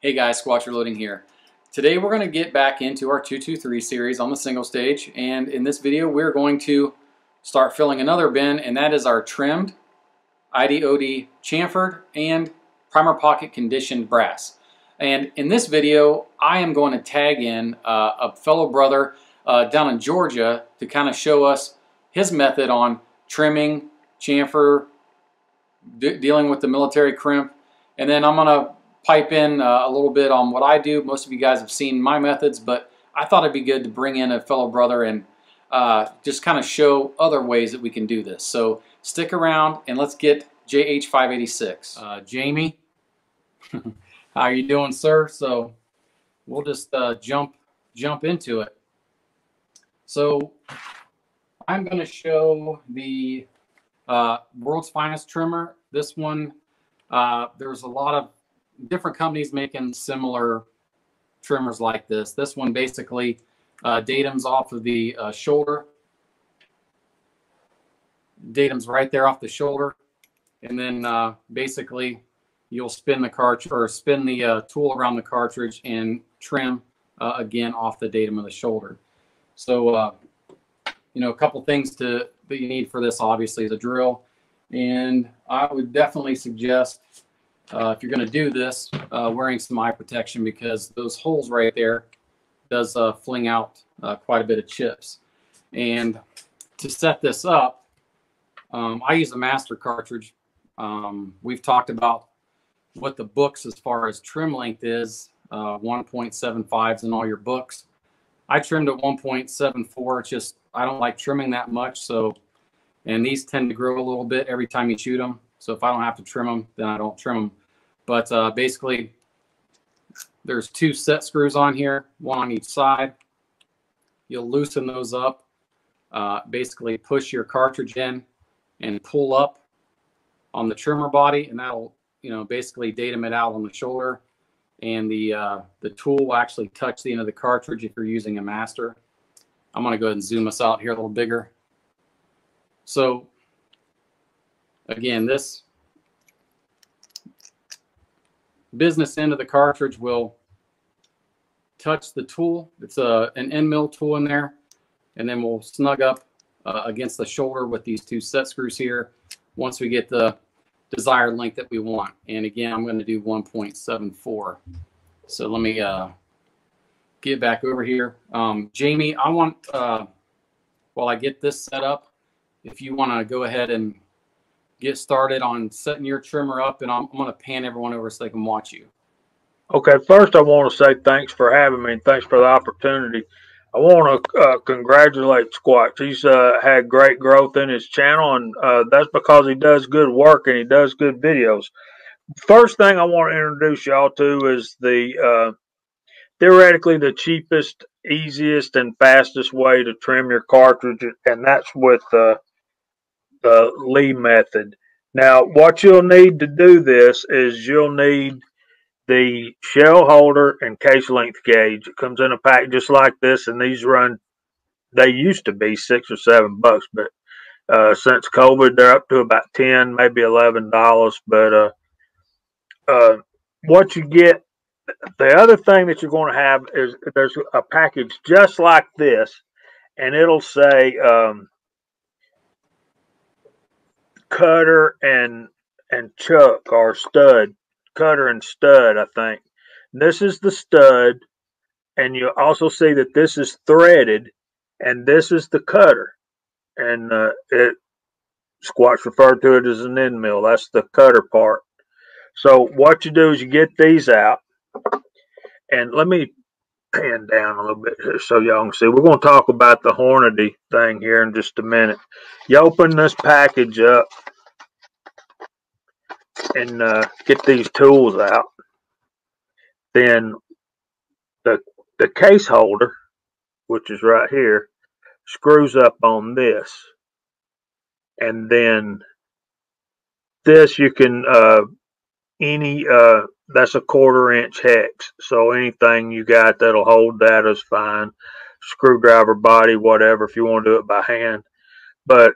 Hey guys, Squatcher Loading here. Today we're going to get back into our 223 series on the single stage, and in this video we're going to start filling another bin, and that is our trimmed ID-OD chamfered and primer pocket conditioned brass. And in this video I am going to tag in a fellow brother down in Georgia to kind of show us his method on trimming, chamfer, dealing with the military crimp, and then I'm going to pipe in a little bit on what I do. Most of you guys have seen my methods, but I thought it'd be good to bring in a fellow brother and just kind of show other ways that we can do this. So stick around and let's get JH586. Jamie, how are you doing, sir? So we'll just jump into it. So I'm going to show the world's finest trimmer. This one, there's a lot of different companies making similar trimmers like this. This one basically datums off of the shoulder. Datums right there off the shoulder, and then basically you'll spin the cartridge or spin the tool around the cartridge and trim again off the datum of the shoulder. So you know, a couple things that you need for this obviously is a drill, and I would definitely suggest if you're going to do this, wearing some eye protection, because those holes right there does fling out quite a bit of chips. And to set this up, I use a master cartridge. We've talked about what the books as far as trim length is, 1.75s in all your books. I trimmed at 1.74. It's just I don't like trimming that much. So, and these tend to grow a little bit every time you shoot them. So if I don't have to trim them, then I don't trim them. But basically, there's two set screws on here, one on each side. You'll loosen those up. Basically, push your cartridge in and pull up on the trimmer body, and that'll, you know, basically datum it out on the shoulder. And the tool will actually touch the end of the cartridge if you're using a master. I'm going to go ahead and zoom us out here a little bigger. So again, this business end of the cartridge will touch the tool. It's an end mill tool in there, and then we'll snug up against the shoulder with these two set screws here once we get the desired length that we want. And again, I'm going to do 1.74. So let me get back over here. Jamie, I want, while I get this set up, if you want to go ahead and get started on setting your trimmer up, and I'm going to pan everyone over so they can watch you. Okay, first I want to say thanks for having me and thanks for the opportunity. I want to congratulate Squatch. He's had great growth in his channel, and that's because he does good work and he does good videos. First thing I want to introduce y'all to is the theoretically the cheapest, easiest, and fastest way to trim your cartridge, and that's with the Lee method. Now, what you'll need to do this is you'll need the shell holder and case length gauge. It comes in a pack just like this, and these run, they used to be $6 or $7, but since COVID, they're up to about $10, maybe $11. But what you get, the other thing that you're going to have is there's a package just like this, and it'll say cutter and chuck, or stud, cutter and stud, I think. This is the stud, and you also see that this is threaded, and this is the cutter, and Squatch referred to it as an end mill. That's the cutter part. So what you do is you get these out, and let me pan down a little bit here so y'all can see. We're going to talk about the Hornady thing here in just a minute. You open this package up and get these tools out. Then the case holder, which is right here, screws up on this, and then this you can that's a 1/4 inch hex, so anything you got that'll hold that is fine. Screwdriver body, whatever, if you want to do it by hand. But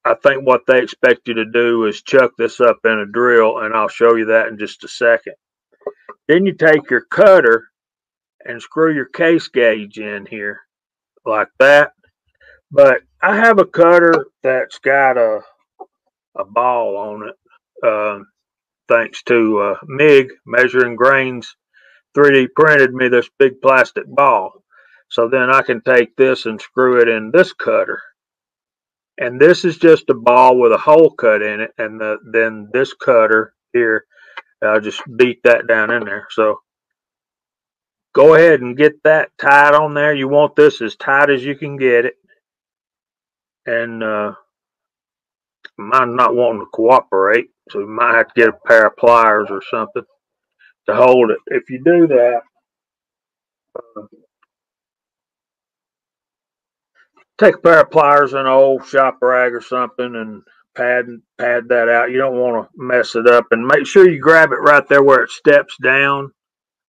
I think what they expect you to do is chuck this up in a drill, and I'll show you that in just a second. Then you take your cutter and screw your case gauge in here like that. But I have a cutter that's got a ball on it, thanks to MIG Measuring Grains 3D printed me this big plastic ball. So then I can take this and screw it in this cutter. And this is just a ball with a hole cut in it. And then this cutter here, I'll just beat that down in there. So go ahead and get that tied on there. You want this as tight as you can get it. And mine's not wanting to cooperate, so you might have to get a pair of pliers or something to hold it. If you do that, take a pair of pliers and an old shop rag or something and pad that out. You don't want to mess it up, and make sure you grab it right there where it steps down.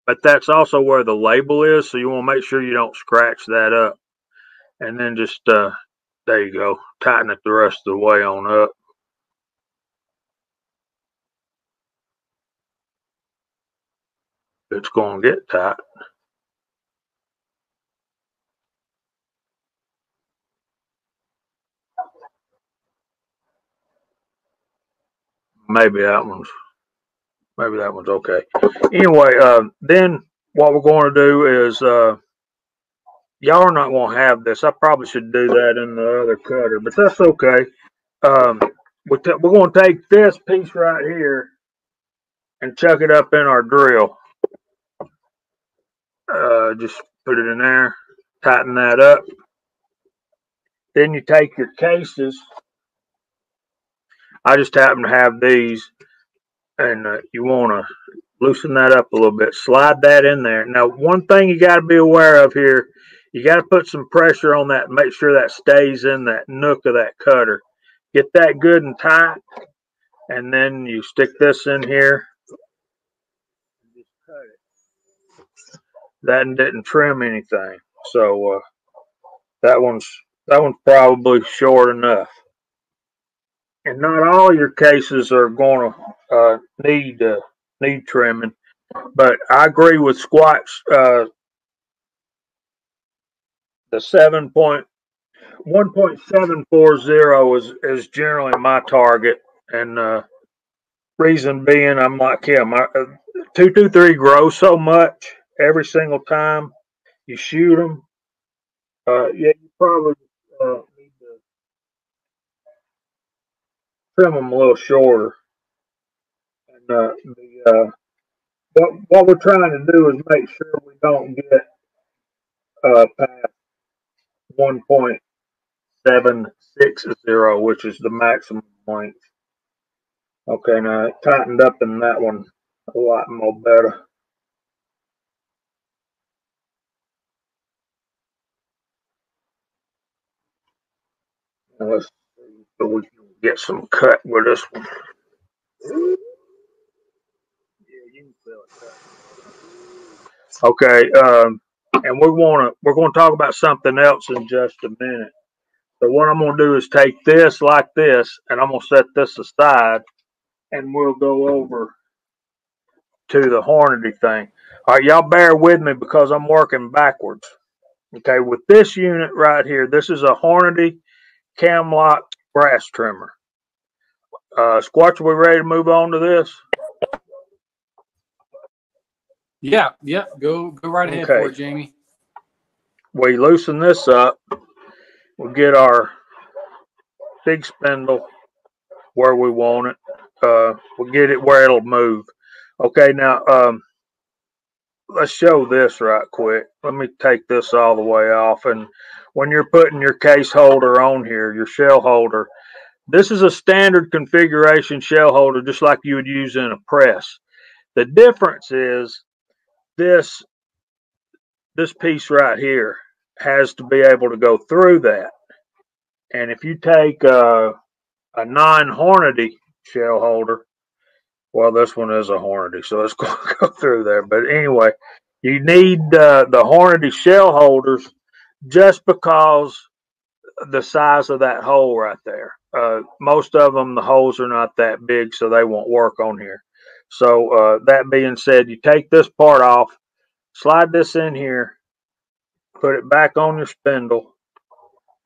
But that's also where the label is, so you want to make sure you don't scratch that up. And then just there you go, tighten it the rest of the way on up. It's going to get tight. Maybe that one's okay. Anyway, then what we're going to do is y'all are not going to have this. I probably should do that in the other cutter, but that's okay. We're going to take this piece right here and chuck it up in our drill. Just put it in there, tighten that up. Then you take your cases. I just happen to have these, and you want to loosen that up a little bit. Slide that in there. Now, one thing you got to be aware of here, you got to put some pressure on that and make sure that stays in that nook of that cutter. Get that good and tight, and then you stick this in here. Just cut it. That didn't trim anything, so that one's probably short enough. And not all your cases are going to need trimming, but I agree with Squatch. The 1.740 is generally my target, and reason being, I'm like him. 223 grows so much every single time you shoot them. Yeah, you probably need to trim them a little shorter. And what we're trying to do is make sure we don't get past 1.760, which is the maximum length. Okay, now it tightened up in that one a lot more better. Now let's see if we can get some cut with this one. Yeah, you can feel it. Okay, and we're going to talk about something else in just a minute. So what I'm going to do is take this like this, and I'm going to set this aside, and we'll go over to the Hornady thing. All right, y'all bear with me because I'm working backwards. Okay, with this unit right here, this is a Hornady Camlock grass trimmer. Squatch, are we ready to move on to this? Yeah. Go right ahead for it, Jamie. We loosen this up. We'll get our big spindle where we want it. We'll get it where it'll move. Okay, now let's show this right quick. Let me take this all the way off. And when you're putting your case holder on here, your shell holder, this is a standard configuration shell holder, just like you would use in a press. The difference is this piece right here has to be able to go through that. And if you take a non-Hornady shell holder, well, this one is a Hornady, so it's going to go through there. But anyway, you need the Hornady shell holders just because the size of that hole right there. Most of them, the holes are not that big, so they won't work on here. So that being said, you take this part off, slide this in here, put it back on your spindle,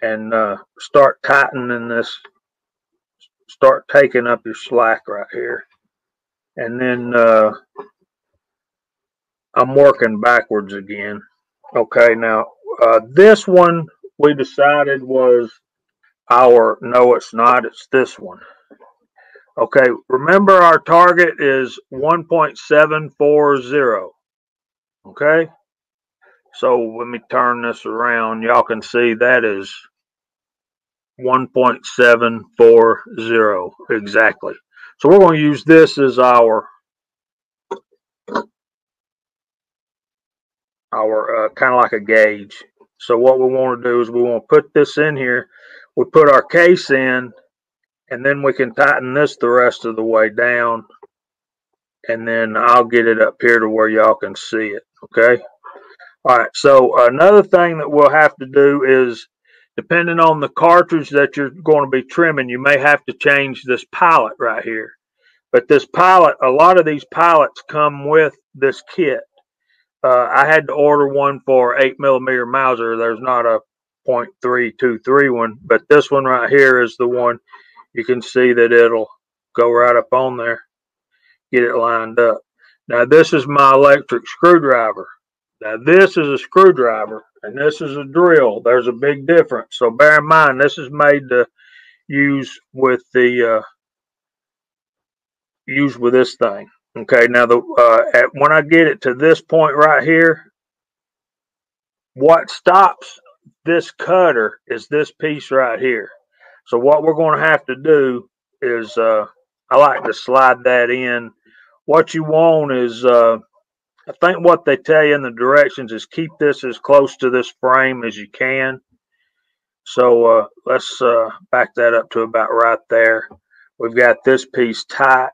and start tightening this. Start taking up your slack right here. And then I'm working backwards again. Okay, now this one we decided was no, it's not, it's this one. Okay, remember our target is 1.740. Okay, so let me turn this around. Y'all can see that is 1.740 exactly. So we're going to use this as our kind of like a gauge. So what we want to do is we want to put this in here. We put our case in, and then we can tighten this the rest of the way down, and then I'll get it up here to where y'all can see it. Okay. All right. So another thing that we'll have to do is, depending on the cartridge that you're going to be trimming, you may have to change this pilot right here. But this pilot, a lot of these pilots come with this kit. I had to order one for 8mm Mauser. There's not a .323 one, but this one right here is the one. You can see that it'll go right up on there, get it lined up. Now this is my electric screwdriver. Now this is a screwdriver and this is a drill. There's a big difference. So bear in mind, this is made to use with the this thing. Okay, now when I get it to this point right here, what stops this cutter is this piece right here. So what we're going to have to do is, I like to slide that in. What you want is, I think what they tell you in the directions is keep this as close to this frame as you can. So let's back that up to about right there. We've got this piece tight.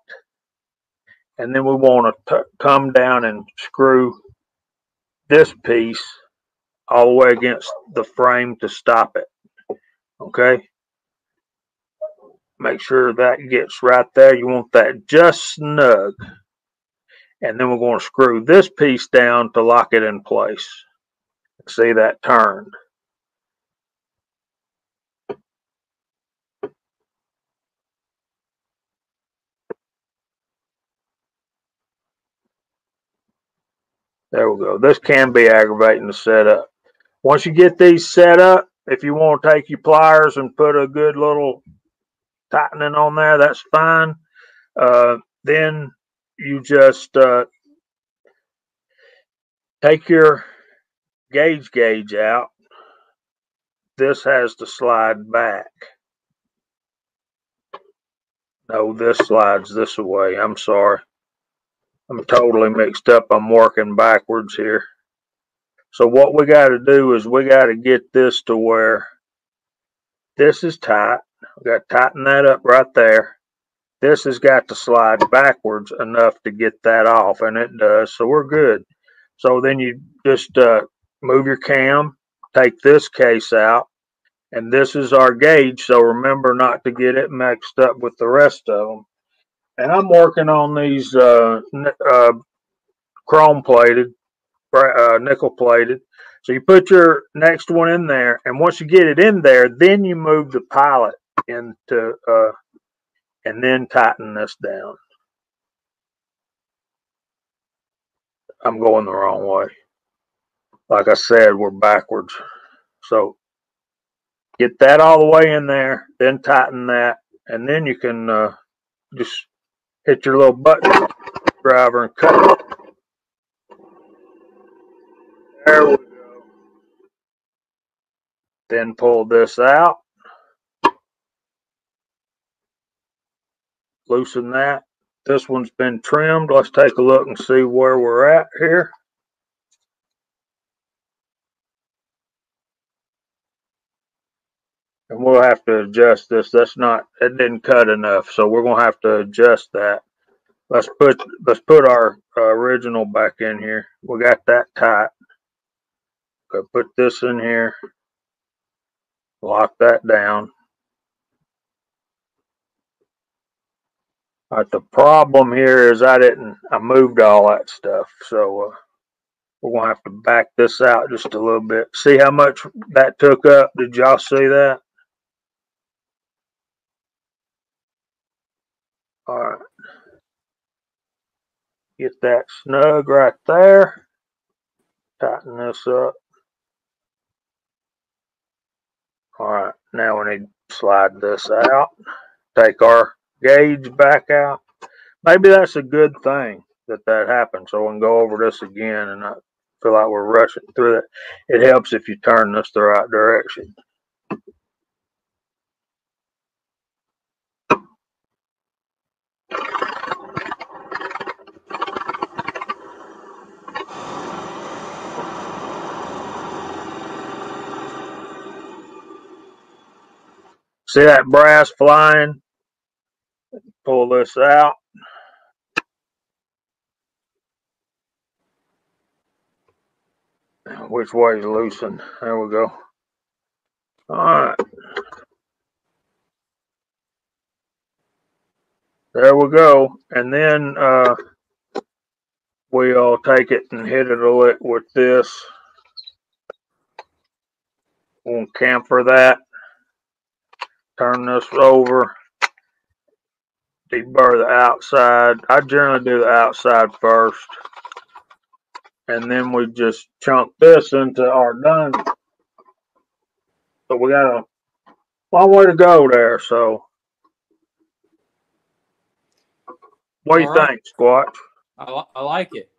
And then we want to come down and screw this piece all the way against the frame to stop it. Okay. Make sure that gets right there. You want that just snug. And then we're going to screw this piece down to lock it in place. See that turned. There we go. This can be aggravating to set up. Once you get these set up, if you want to take your pliers and put a good little tightening on there, that's fine. Then you just take your gauge out. This has to slide back. No, this slides this way. I'm sorry. I'm totally mixed up. I'm working backwards here. So what we got to do is we got to get this to where this is tight. We got to tighten that up right there. This has got to slide backwards enough to get that off, and it does. So we're good. So then you just move your cam, take this case out, and this is our gauge. So remember not to get it mixed up with the rest of them. And I'm working on these chrome plated, nickel plated. So you put your next one in there, and once you get it in there, then you move the pilot into, and then tighten this down. I'm going the wrong way. Like I said, we're backwards. So get that all the way in there, then tighten that, and then you can just hit your little button driver and cut it. There we go. Then pull this out. Loosen that. This one's been trimmed. Let's take a look and see where we're at here. And we'll have to adjust this. It didn't cut enough, so we're gonna have to adjust that. Let's put our original back in here. We got that tight. Go put this in here. Lock that down. The problem here is I moved all that stuff. So we're going to have to back this out just a little bit. See how much that took up? Did y'all see that? All right. Get that snug right there. Tighten this up. All right. Now we need to slide this out. Take our gauge back out. Maybe that's a good thing that happened, so we can go over this again and not feel like we're rushing through it. It helps if you turn this the right direction. See that brass flying? Pull this out. Which way is loosened? There we go. All right. There we go. And then we'll take it and hit it with this. We'll camphor that. Turn this over. Deburr the outside. I generally do the outside first. And then we just chunk this into our done. So we got a long way to go there. So what do you think, Squatch? I like it.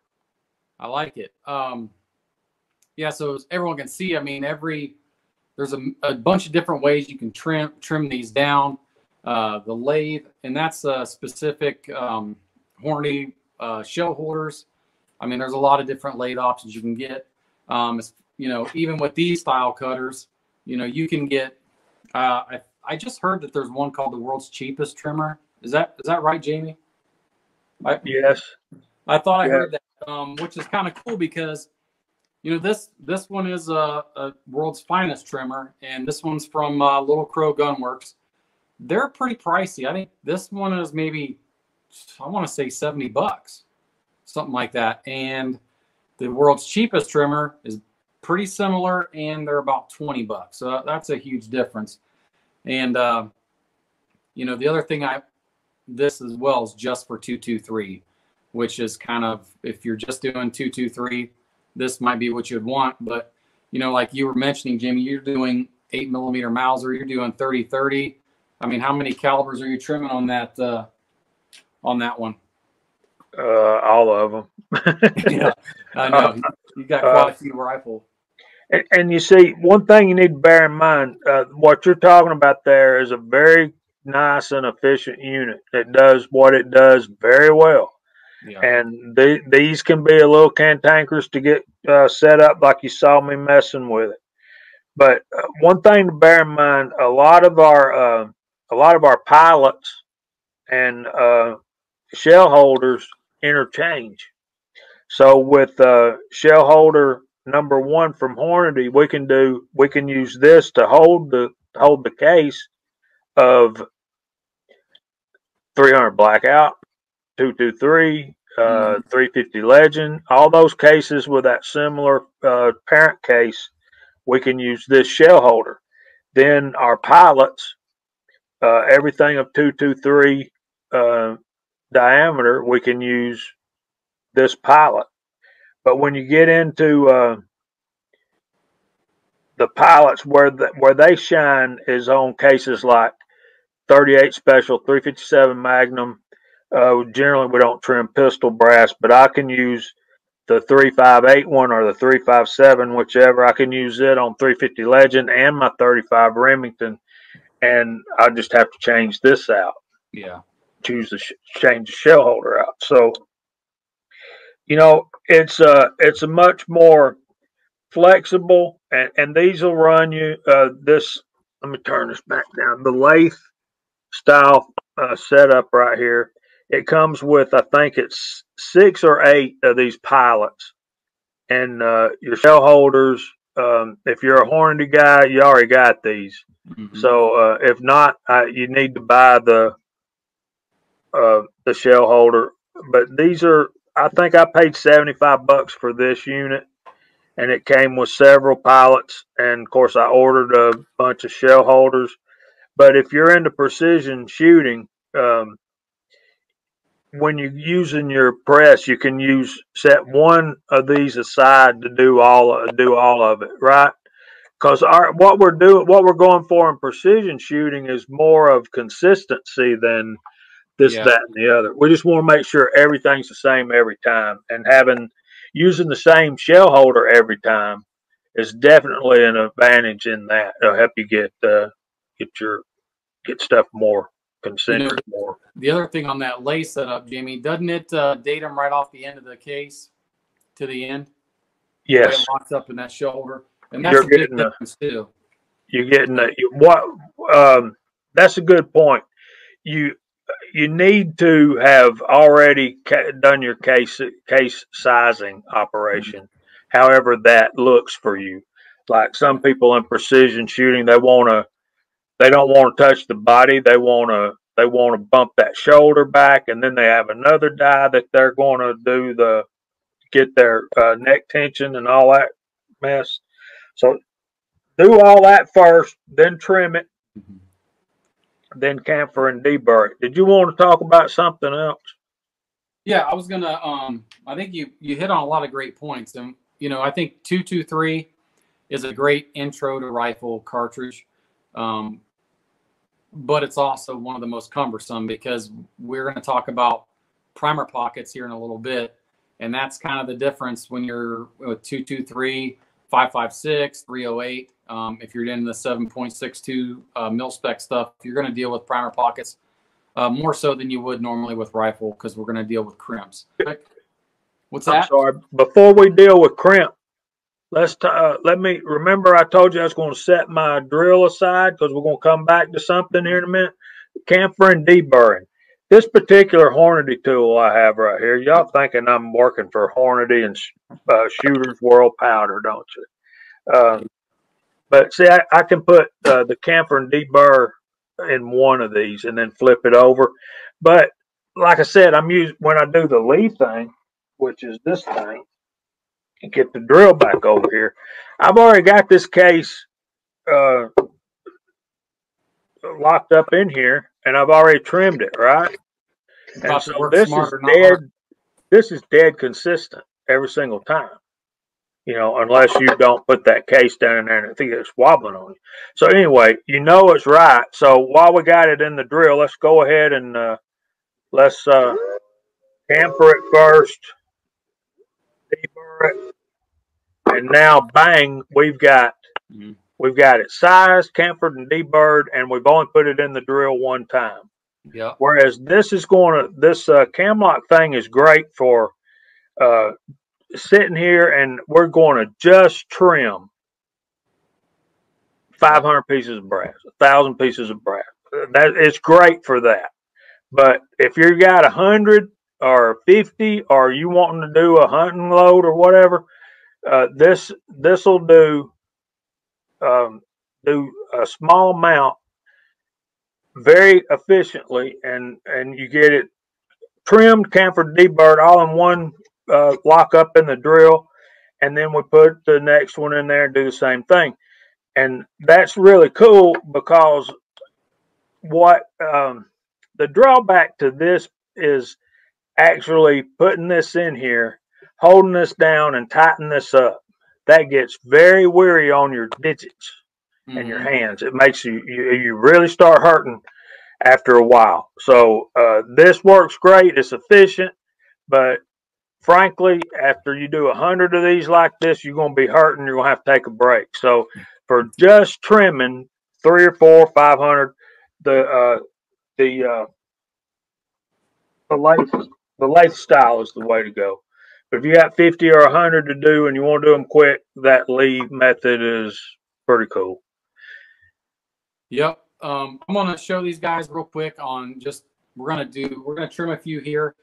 I like it. Yeah, so as everyone can see, I mean, there's a bunch of different ways you can trim these down. The lathe, and that's specific Hornady shell holders. I mean, there's a lot of different lathe options you can get. Even with these style cutters, you can get. I just heard that there's one called the world's cheapest trimmer. Is that right, Jamie? Yes. I thought I heard that, which is kind of cool because, this one is a world's finest trimmer, and this one's from Little Crow Gunworks. They're pretty pricey. I think this one is maybe, I want to say $70, something like that. And the world's cheapest trimmer is pretty similar, and they're about $20. So that's a huge difference. And the other thing this as well is just for 223, which is kind of, if you're just doing 223, this might be what you'd want. But like you were mentioning, Jimmy, you're doing 8mm Mauser, you're doing 30-30. I mean, how many calibers are you trimming on that one? All of them. Yeah, I know. You got quite a few rifles. And you see, one thing you need to bear in mind, what you're talking about there is a very nice and efficient unit. It does what it does very well. Yeah. And these can be a little cantankerous to get set up, like you saw me messing with it. But one thing to bear in mind, a lot of our pilots and shell holders interchange. So with shell holder number 1 from Hornady, we can use this to hold the case of 300 Blackout, 223, 350 Legend, all those cases with that similar parent case. We can use this shell holder. Then our pilots, everything of 223 diameter, we can use this pilot. But when you get into the pilots, where they shine is on cases like 38 Special, 357 Magnum. Generally, we don't trim pistol brass, but I can use the 3581 or the 357, whichever. I can use it on 350 Legend and my 35 Remington, and I just have to change this out. Yeah. Change the shell holder out. So, it's a much more flexible, and these will run you this. Let me turn this back down. The lathe style setup right here. It comes with, I think it's 6 or 8 of these pilots, and your shell holders. If you're a Hornady guy, you already got these. Mm-hmm. So if not, you need to buy the the shell holder. But these are, I think I paid $75 for this unit, and it came with several pilots. And of course, I ordered a bunch of shell holders. But if you're into precision shooting, when you're using your press, you can set one of these aside to do all of it, right? Because what we're going for in precision shooting is more of consistency than this, Yeah. that, and the other. We just want to make sure everything's the same every time, and using the same shell holder every time is definitely an advantage in that. It'll help you get stuff more concentric more. The other thing on that lay setup, Jamie, doesn't it date them right off the end of the case to the end? Yes. The way it locks up in that shoulder. And that's a big difference too. You're getting that's a good point. You need to have already done your case sizing operation, however that looks for you. Like some people in precision shooting, they don't want to touch the body. They want to bump that shoulder back, and then they have another die that they're going to get their neck tension and all that mess. So do all that first, then trim it, then camphor and deburr it. Did you want to talk about something else? Yeah, I was gonna. I think you hit on a lot of great points, and I think 223 is a great intro to rifle cartridge, but it's also one of the most cumbersome because we're going to talk about primer pockets here in a little bit, and that's kind of the difference when you're with 223, 556, 308. If you're in the 7.62 mil spec stuff, you're going to deal with primer pockets more so than you would normally with rifle because we're going to deal with crimps. What's that? I'm sorry. Before we deal with crimp, let me remember I told you I was going to set my drill aside because we're going to come back to something here in a minute. Camphor and deburring. This particular Hornady tool I have right here, y'all thinking I'm working for Hornady and Shooter's World Powder, don't you? But see, I can put the camphor and deburr in one of these and then flip it over. But like I said, when I do the Lee thing, which is this thing, and get the drill back over here. I've already got this case locked up in here, and I've already trimmed it, right? And so this is dead consistent every single time. Unless you don't put that case down in there and I think it's wobbling on you. So anyway, it's right. So while we got it in the drill, let's go ahead and let's camphor it first, deburr it, and now bang, we've got it sized, camphored, and deburred, and we've only put it in the drill one time. Yeah. Whereas this Camlock thing is great for sitting here, and we're going to just trim 500 pieces of brass, 1,000 pieces of brass. It's great for that. But if you got 100 or 50, or you wanting to do a hunting load or whatever, this will do a small amount very efficiently, and you get it trimmed, camphor, deburred, all in one lock up in the drill, and then we put the next one in there and do the same thing. And that's really cool because what the drawback to this is actually putting this in here, holding this down and tighten this up. That gets very weary on your digits and your hands. It makes you really start hurting after a while. So this works great. It's efficient, but frankly, after you do 100 of these like this, you're going to be hurting. You're going to have to take a break. So for just trimming 3 or 4, 500, the lathe style is the way to go. But if you got 50 or 100 to do and you want to do them quick, that Lee method is pretty cool. Yep. I'm going to show these guys real quick on we're going to trim a few here.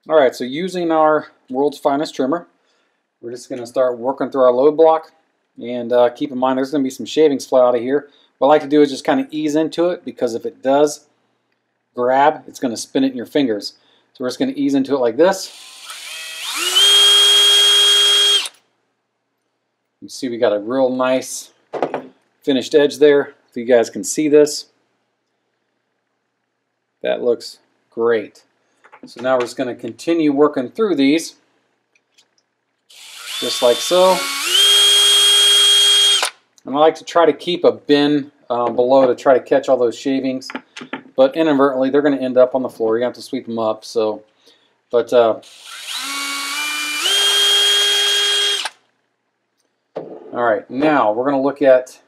All right. So using our world's finest trimmer, we're just going to start working through our load block, and keep in mind there's going to be some shavings fly out of here. What I like to do is just kind of ease into it, because if it does grab, it's going to spin it in your fingers. So we're just going to ease into it like this. You see we got a real nice finished edge there. So you guys can see this. That looks great. So now we're just going to continue working through these. Just like so. And I like to try to keep a bin below to try to catch all those shavings. But inadvertently, they're going to end up on the floor. You have to sweep them up. So, but all right, now we're going to look at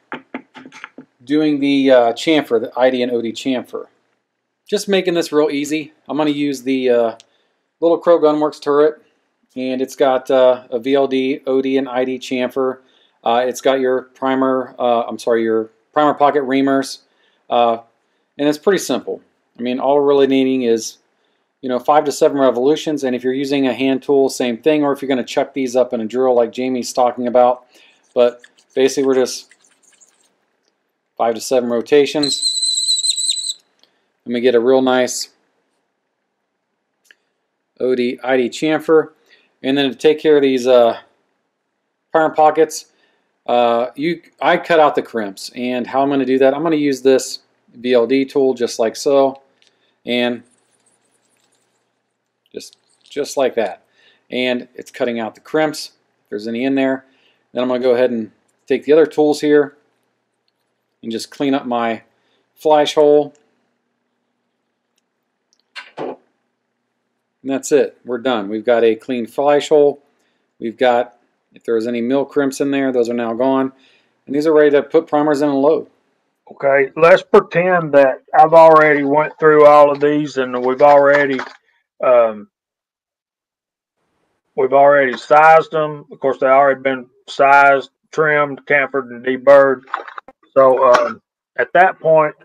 doing the chamfer, the ID and OD chamfer. Just making this real easy. I'm going to use the Little Crow Gunworks turret, and it's got a VLD, OD, and ID chamfer. It's got your primer, your primer pocket reamers, and it's pretty simple. I mean, all we're really needing is, 5 to 7 revolutions, and if you're using a hand tool, same thing, or if you're going to chuck these up in a drill like Jamie's talking about. But basically, we're just 5 to 7 rotations, and we get a real nice OD ID chamfer. And then to take care of these primer pockets, I cut out the crimps, and how I'm going to do that, I'm going to use this VLD tool just like so, and just like that, and it's cutting out the crimps if there's any in there. Then I'm going to go ahead and take the other tools here and just clean up my flash hole, and that's it. We're done. We've got a clean flash hole. We've got, if there was any mill crimps in there, those are now gone, and these are ready to put primers in and load. Okay, let's pretend that I've already went through all of these, and we've already sized them. Of course, they already been sized, trimmed, chamfered, and deburred. So at that point,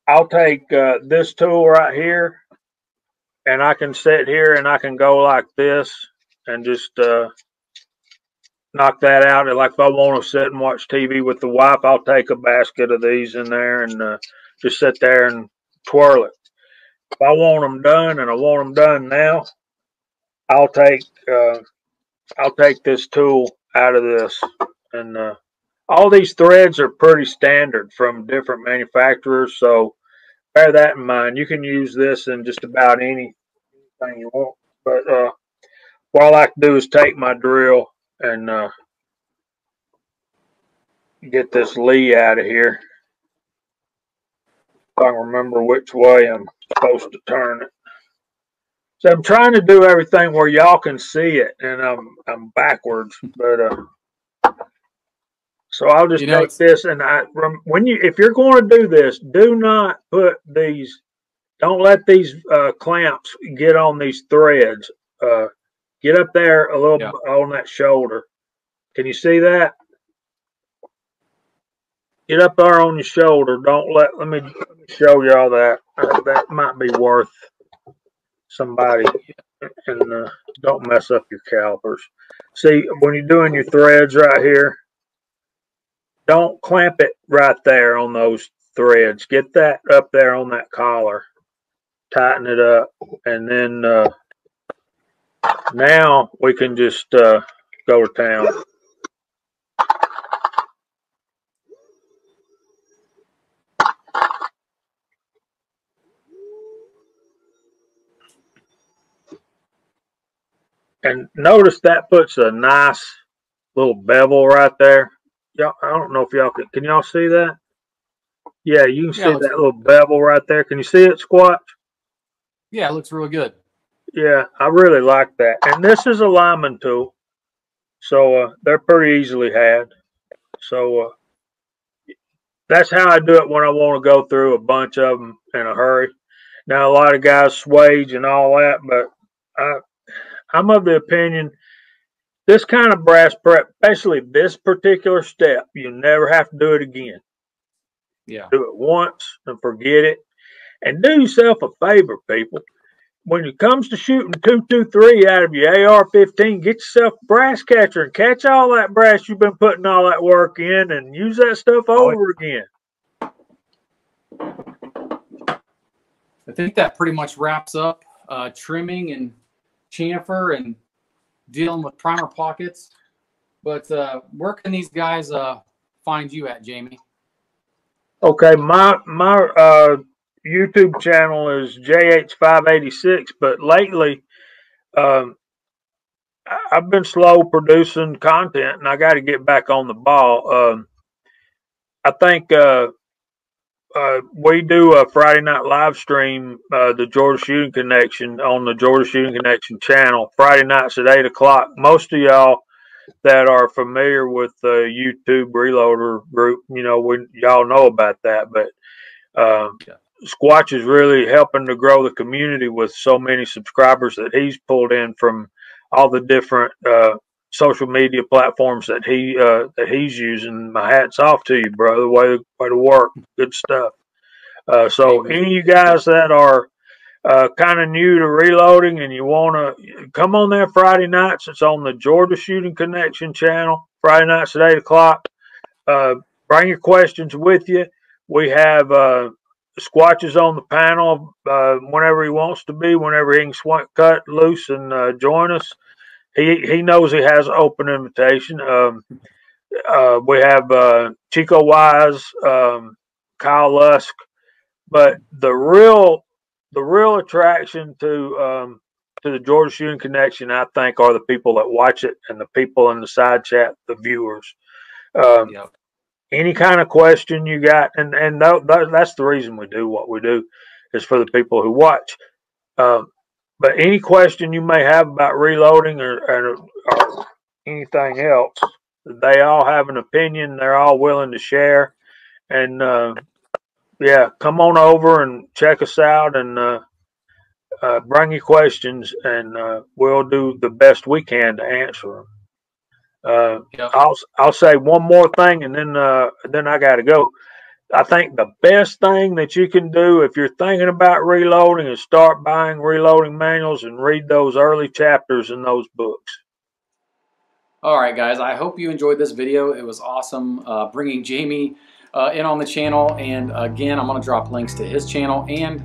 I'll take this tool right here, and I can sit here and I can go like this and just knock that out. And like if I want to sit and watch TV with the wife, I'll take a basket of these in there and just sit there and twirl it. If I want them done and I want them done now, I'll take this tool out of this. And all these threads are pretty standard from different manufacturers, so bear that in mind. You can use this in just about anything you want. But what I like to do is take my drill and get this lee out of here. If I can remember which way I'm supposed to turn it. So I'm trying to do everything where y'all can see it, and I'm backwards. But so I'll just take this, and if you're going to do this, do not put these. Don't let these clamps get on these threads. Get up there a little bit on that shoulder. Can you see that? Get up there on your shoulder. Don't let me show y'all that. That might be worth somebody. And don't mess up your calipers. See, when you're doing your threads right here, don't clamp it right there on those threads. Get that up there on that collar. Tighten it up, and then now we can just go to town. And notice that puts a nice little bevel right there. Y'all, I don't know if y'all can y'all see that? Yeah, you can see that little bevel right there. Can you see it, Squatch? Yeah, it looks really good. Yeah, I really like that. And this is a lineman tool, so they're pretty easily had. So that's how I do it when I want to go through a bunch of them in a hurry. Now, a lot of guys swage and all that, but I'm of the opinion this kind of brass prep, especially this particular step, you never have to do it again. Yeah. Do it once and forget it. And do yourself a favor, people. When it comes to shooting 223 out of your AR-15, get yourself a brass catcher and catch all that brass you've been putting all that work in and use that stuff over again. I think that pretty much wraps up trimming and chamfer and dealing with primer pockets. But where can these guys find you at, Jamie? Okay, my YouTube channel is JH586, but lately I've been slow producing content, and I got to get back on the ball. I think we do a Friday night live stream, the Georgia Shooting Connection, on the Georgia Shooting Connection channel, Friday nights at 8 o'clock. Most of y'all that are familiar with the YouTube Reloader group, you know, y'all know about that. But Squatch is really helping to grow the community with so many subscribers that he's pulled in from all the different social media platforms that he's using. My hat's off to you, brother. Way to work. Good stuff. So any of you guys that are kind of new to reloading and you want to come on there Friday nights, it's on the Georgia Shooting Connection channel, Friday nights at 8 o'clock. Bring your questions with you. We have Squatches on the panel whenever he wants to be, whenever he can cut loose and join us. He knows he has an open invitation. We have Chico Wise, Kyle Lusk, but the real attraction to the Georgia Shooting Connection, I think, are the people that watch it and the people in the side chat, the viewers. Yep. Any kind of question you got, and that's the reason we do what we do, is for the people who watch. But any question you may have about reloading or anything else, they all have an opinion. They're all willing to share. And yeah, come on over and check us out and bring your questions, and we'll do the best we can to answer them. Yep. I'll say one more thing, and then I got to go. I think the best thing that you can do if you're thinking about reloading is start buying reloading manuals and read those early chapters in those books. All right, guys. I hope you enjoyed this video. It was awesome bringing Jamie in on the channel. And again, I'm going to drop links to his channel and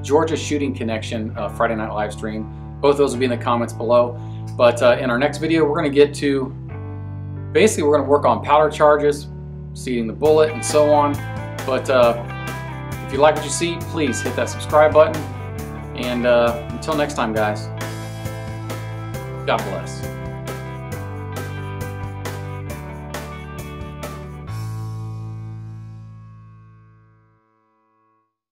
Georgia Shooting Connection Friday night live stream. Both those will be in the comments below. But in our next video, we're going to get to, basically, we're going to work on powder charges, seating the bullet, and so on. But if you like what you see, please hit that subscribe button. And until next time, guys, God bless.